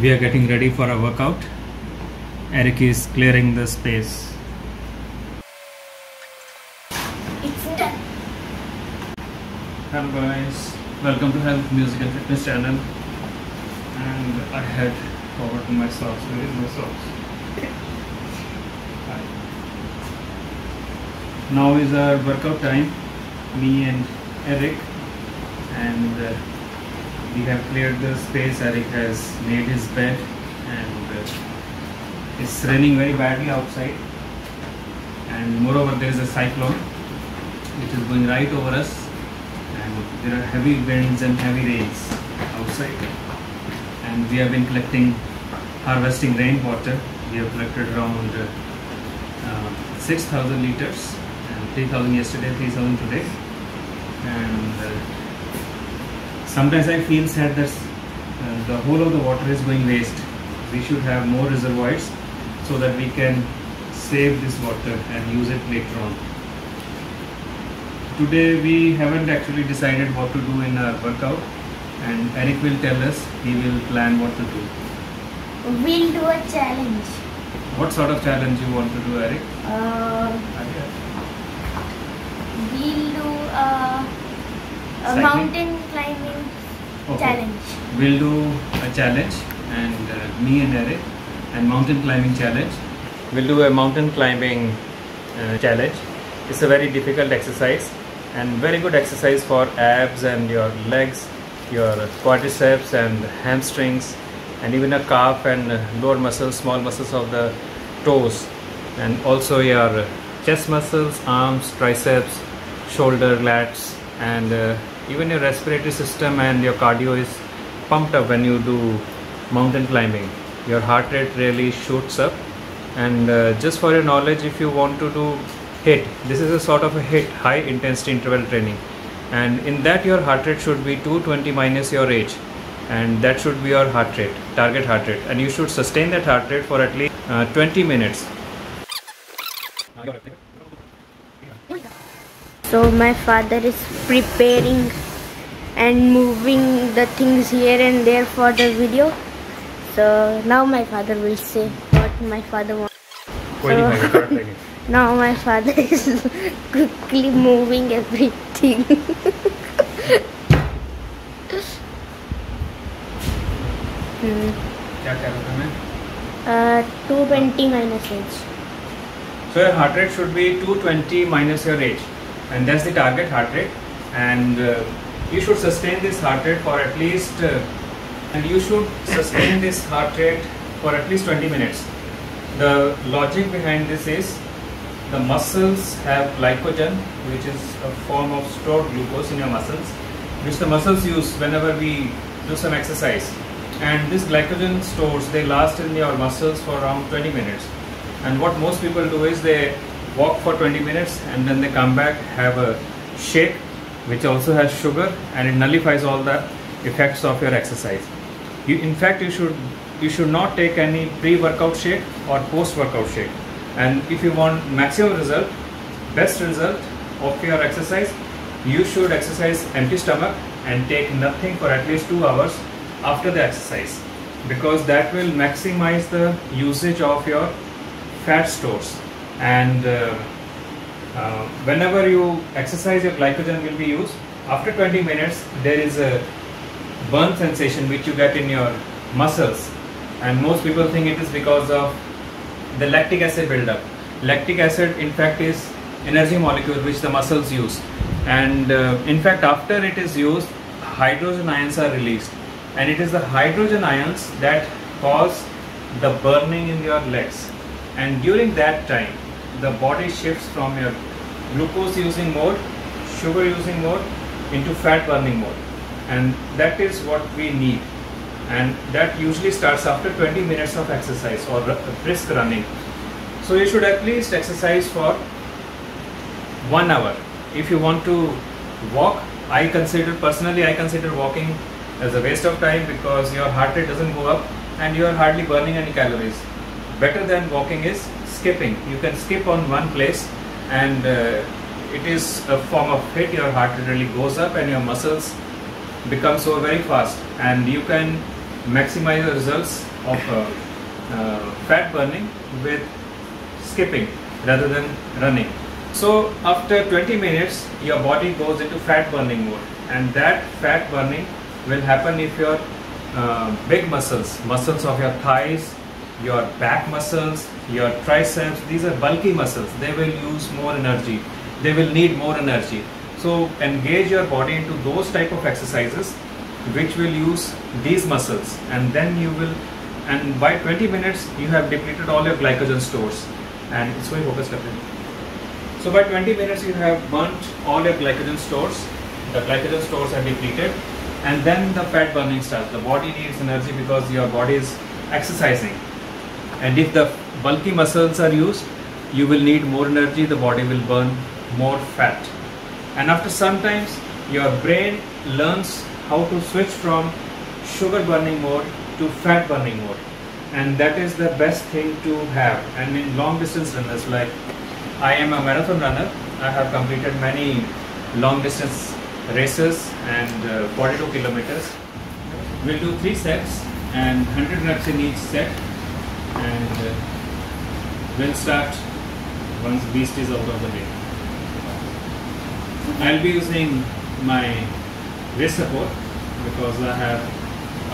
We are getting ready for a workout. Eric is clearing the space. It's done. Hello guys, welcome to Health Music and Fitness channel. And I had forgotten my socks. Where is my socks? Hi. Now is our workout time. Me and Eric, and we have cleared the space. Eric has made his bed, and it's raining very badly outside, and moreover there is a cyclone which is going right over us, and there are heavy winds and heavy rains outside, and we have been harvesting rainwater. We have collected around 6,000 liters, and 3,000 yesterday, 3,000 today. And sometimes I feel sad that the whole of the water is going waste. We should have more reservoirs so that we can save this water and use it later on. Today we haven't actually decided what to do in our workout, and Eric will tell us. He will plan what to do. We'll do a challenge. What sort of challenge you want to do, Eric? We'll do a Cycling? mountain climbing challenge. We'll do a challenge, and me and Eric, and mountain climbing challenge. We'll do a mountain climbing challenge. It's a very difficult exercise and very good exercise for abs and your legs, your quadriceps and hamstrings, and even a calf and lower muscles, small muscles of the toes, and also your chest muscles, arms, triceps, shoulder, lats, and even your respiratory system and your cardio is pumped up when you do mountain climbing. Your heart rate really shoots up. And just for your knowledge, if you want to do HIIT, this is a sort of a HIIT, high intensity interval training, and in that your heart rate should be 220 minus your age, and that should be your heart rate, target heart rate, and you should sustain that heart rate for at least 20 minutes. So my father is preparing and moving the things here and there for the video. So now my father will say what my father wants. So, now my father is quickly moving everything. 220 minus age. So your heart rate should be 220 minus your age, and that's the target heart rate, and you should sustain this heart rate for at least 20 minutes. The logic behind this is the muscles have glycogen, which is a form of stored glucose in your muscles, which the muscles use whenever we do some exercise, and this glycogen stores, they last in your muscles for around 20 minutes. And what most people do is they walk for 20 minutes and then they come back, have a shake which also has sugar, and it nullifies all the effects of your exercise. In fact, you should not take any pre-workout shake or post-workout shake. And if you want maximum result, best result of your exercise, you should exercise empty stomach and take nothing for at least 2 hours after the exercise, because that will maximize the usage of your fat stores. And whenever you exercise, your glycogen will be used. After 20 minutes, there is a burn sensation which you get in your muscles, and most people think it is because of the lactic acid buildup. Lactic acid in fact is energy molecule which the muscles use, and in fact after it is used, hydrogen ions are released, and it is the hydrogen ions that cause the burning in your legs. And during that time, the body shifts from your glucose using mode, sugar using mode, into fat burning mode, and that is what we need, and that usually starts after 20 minutes of exercise or brisk running. So you should at least exercise for 1 hour. If you want to walk, personally I consider walking as a waste of time, because your heart rate doesn't go up and you are hardly burning any calories. Better than walking is skipping. You can skip on one place, and it is a form of HIIT. Your heart rate really goes up and your muscles become so very fast, and you can maximize the results of fat burning with skipping rather than running. So after 20 minutes your body goes into fat burning mode, and that fat burning will happen if your big muscles of your thighs, your back muscles, your triceps, these are bulky muscles, they will use more energy, they will need more energy. So engage your body into those type of exercises which will use these muscles, and then you will, and by 20 minutes you have depleted all your glycogen stores. And it's very focused. So by 20 minutes you have burnt all your glycogen stores, the glycogen stores are depleted, and then the fat burning starts. The body needs energy because your body is exercising, and if the bulky muscles are used, you will need more energy, the body will burn more fat. And after some times your brain learns how to switch from sugar burning mode to fat burning mode, and that is the best thing to have. And in long distance runners, like I am a marathon runner, I have completed many long distance races and 42 kilometers. We'll do 3 sets and 100 reps in each set, and we'll start once beast is out of the way. I'll be using my wrist support because I have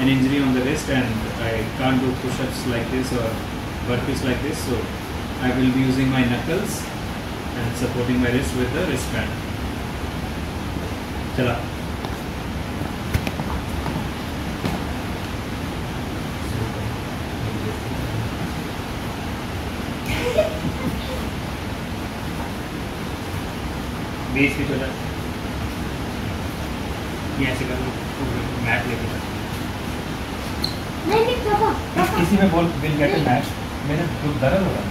an injury on the wrist and I can't do push-ups like this or burpees like this, so I will be using my knuckles and supporting my wrist with the wristband. Chala. बीच में चला ये ऐसे कर mat लेके चल नहीं इसी में बोल विल गेट अ मैच मेरे दुख दर्द हो रहा है.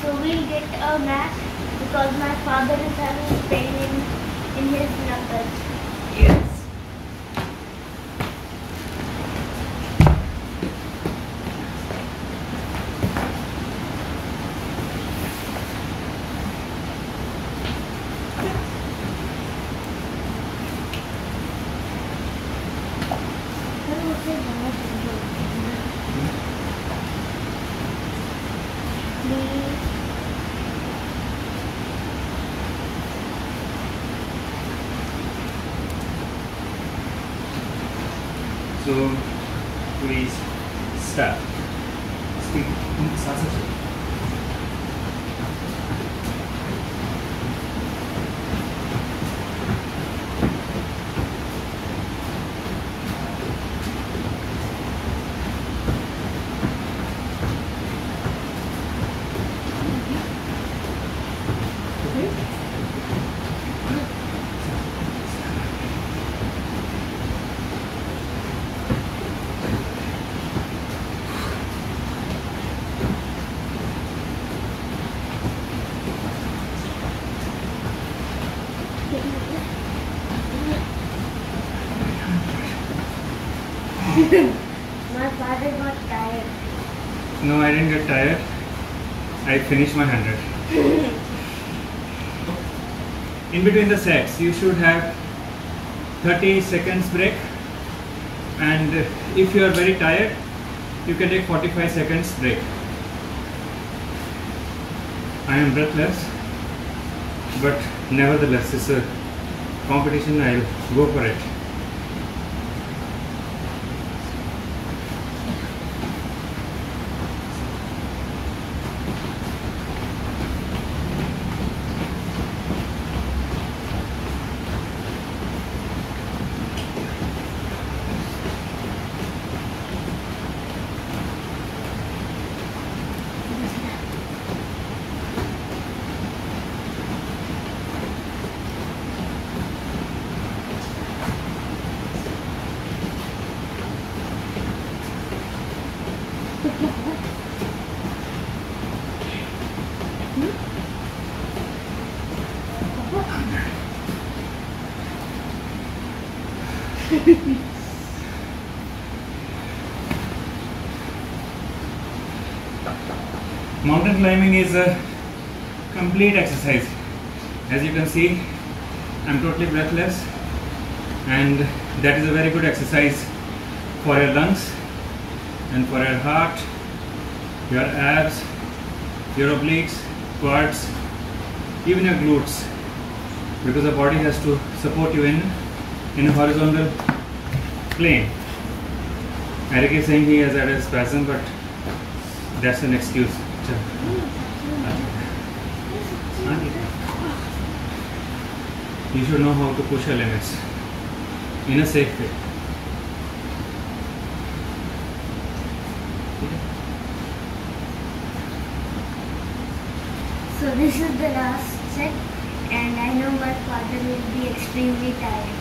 So we'll get a mat because my father is having pain in his knuckles. Yes. So please start. Speak. My father got tired. No, I didn't get tired. I finished my 100. In between the sets, you should have 30 seconds break, and if you are very tired, you can take 45 seconds break. I am breathless, but nevertheless, it's a competition. I'll go for it. Mountain climbing is a complete exercise. As you can see, I'm totally breathless, and that is a very good exercise for your lungs. and for your heart, your abs, your obliques, quads, even your glutes, because the body has to support you in a horizontal plane. Eric is saying he has had a spasm, but that's an excuse. You should know how to push your limits in a safe way. So this is the last set, and I know my father will be extremely tired.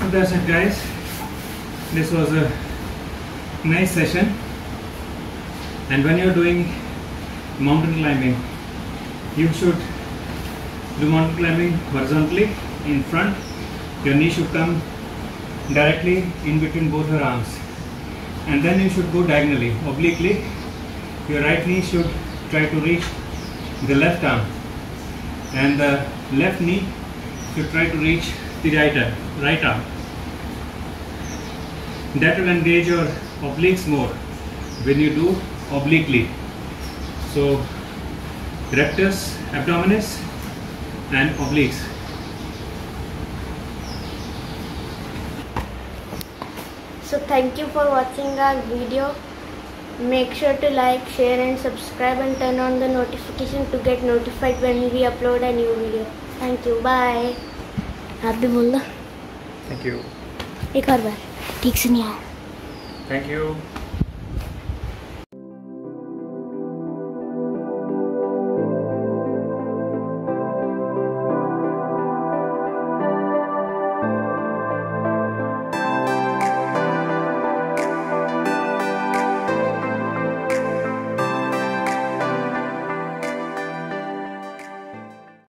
So that's it, guys. This was a nice session, and when you're doing mountain climbing, you should do mountain climbing horizontally in front. Your knee should come directly in between both your arms, and then you should go diagonally, obliquely. Your right knee should try to reach the left arm, and the left knee should try to reach the right arm. That will engage your obliques more when you do obliquely. So rectus, abdominis, and obliques. So thank you for watching our video. Make sure to like, share and subscribe, and turn on the notification to get notified when we upload a new video. Thank you. Bye. आप भी बोल दो. Thank you. एक और बार ठीक से नहीं आया. Thank you.